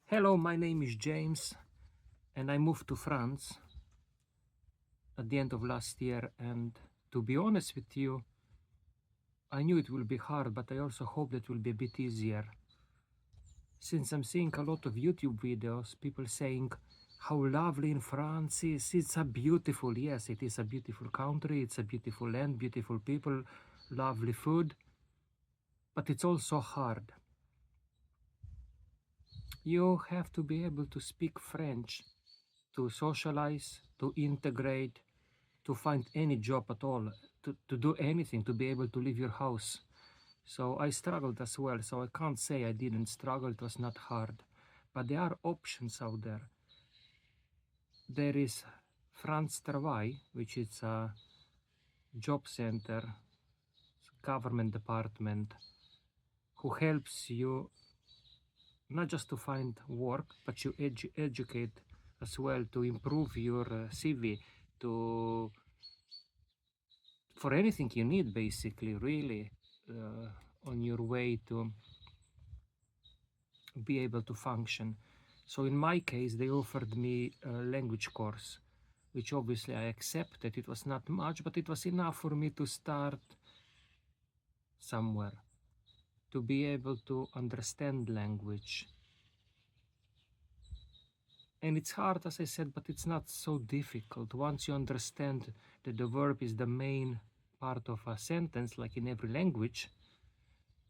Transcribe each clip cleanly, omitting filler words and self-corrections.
Hello, my name is James, and I moved to France at the end of last year. And to be honest with you, I knew it will be hard, but I also hope that it will be a bit easier. Since I'm seeing a lot of YouTube videos, people saying how lovely in France is. It's a beautiful, yes, it is a beautiful country, it's a beautiful land, beautiful people, lovely food, but it's also hard. You have to be able to speak French to socialize, to integrate, to find any job at all, to do anything, to be able to leave your house. So I struggled as well. So I can't say I didn't struggle. It was not hard. But there are options out there. There is France Travail, which is a job center, government department, who helps you not just to find work, but you educate as well to improve your CV, to for anything you need, basically, really, on your way to be able to function. So in my case, they offered me a language course, which obviously I accepted. It was not much, but it was enough for me to start somewhere, to be able to understand language. And it's hard, as I said, but it's not so difficult. Once you understand that the verb is the main part of a sentence, like in every language,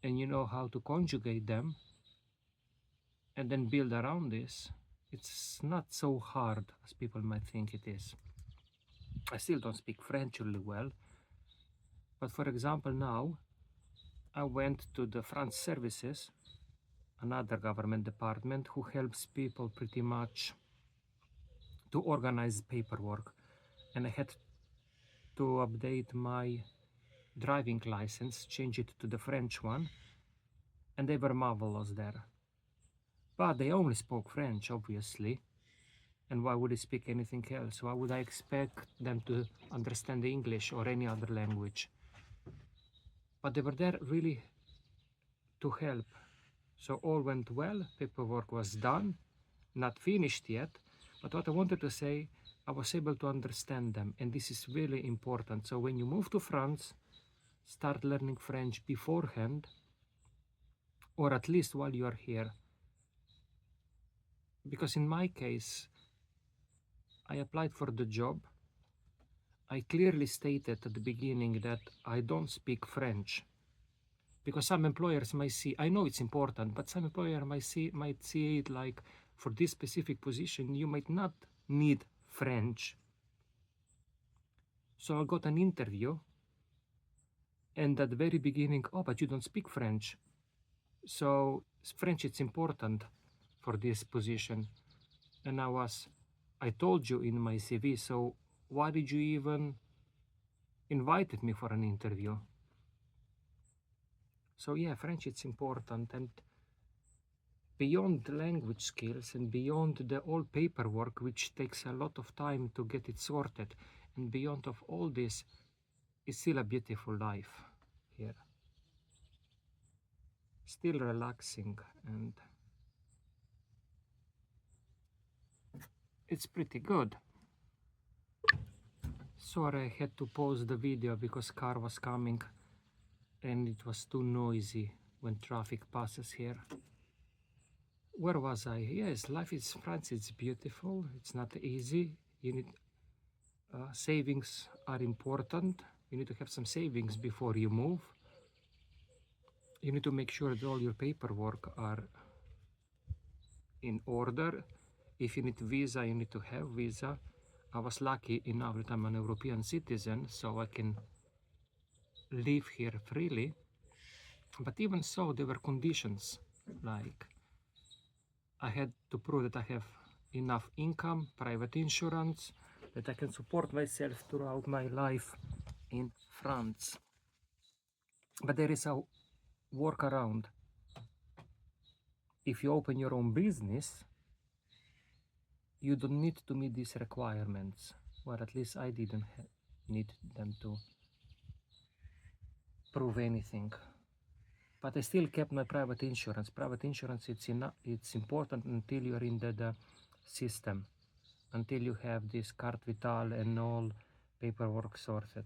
and you know how to conjugate them and then build around this, it's not so hard as people might think it is. I still don't speak French really well, but for example, now I went to the France Services, another government department who helps people pretty much to organize paperwork, and I had to update my driving license, change it to the French one, and they were marvelous there. But they only spoke French, obviously, and why would they speak anything else? Why would I expect them to understand English or any other language? But they were there really to help. So all went well, paperwork was done, not finished yet, but what I wanted to say, I was able to understand them, and this is really important. So when you move to France, start learning French beforehand, or at least while you are here. Because in my case, I applied for the job. I clearly stated at the beginning that I don't speak French, because some employers might see, I know it's important, but some employer might see it like, for this specific position you might not need French. So I got an interview, and at the very beginning, oh, but you don't speak French. So French is important for this position. And I told you in my CV, so why did you even invited me for an interview? So yeah, French is important, and beyond the language skills and beyond the all paperwork, which takes a lot of time to get it sorted, and beyond of all this, it's still a beautiful life here. Still relaxing, and it's pretty good. Sorry, I had to pause the video because car was coming and it was too noisy when traffic passes here. Where was I? Yes, life in France is beautiful. It's not easy. You need savings are important. You need to have some savings before you move. You need to make sure that all your paperwork are in order. If you need visa, you need to have visa. I was lucky enough that I'm an European citizen, so I can live here freely. But even so, there were conditions, like I had to prove that I have enough income, private insurance, that I can support myself throughout my life in France. But there is a workaround. If you open your own business, you don't need to meet these requirements. Well, at least I didn't need them to prove anything. but I still kept my private insurance. Private insurance, it's important until you're in the system, until you have this carte vitale and all paperwork sorted.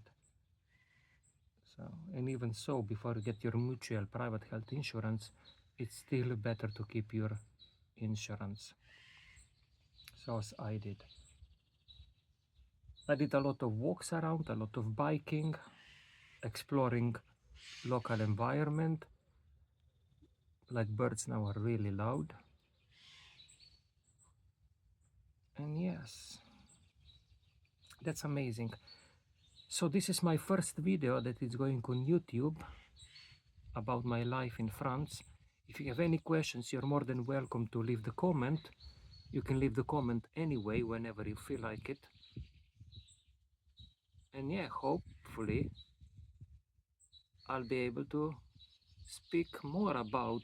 So, and even so, before you get your mutual private health insurance, it's still better to keep your insurance. So as I did. I did a lot of walks around, a lot of biking, exploring local environment. Like birds now are really loud. And yes, that's amazing. So this is my first video that is going on YouTube about my life in France. If you have any questions, you're more than welcome to leave the comment. You can leave the comment anyway, whenever you feel like it. And yeah, hopefully I'll be able to speak more about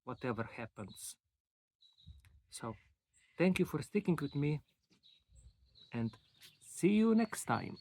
whatever happens. So thank you for sticking with me, and see you next time.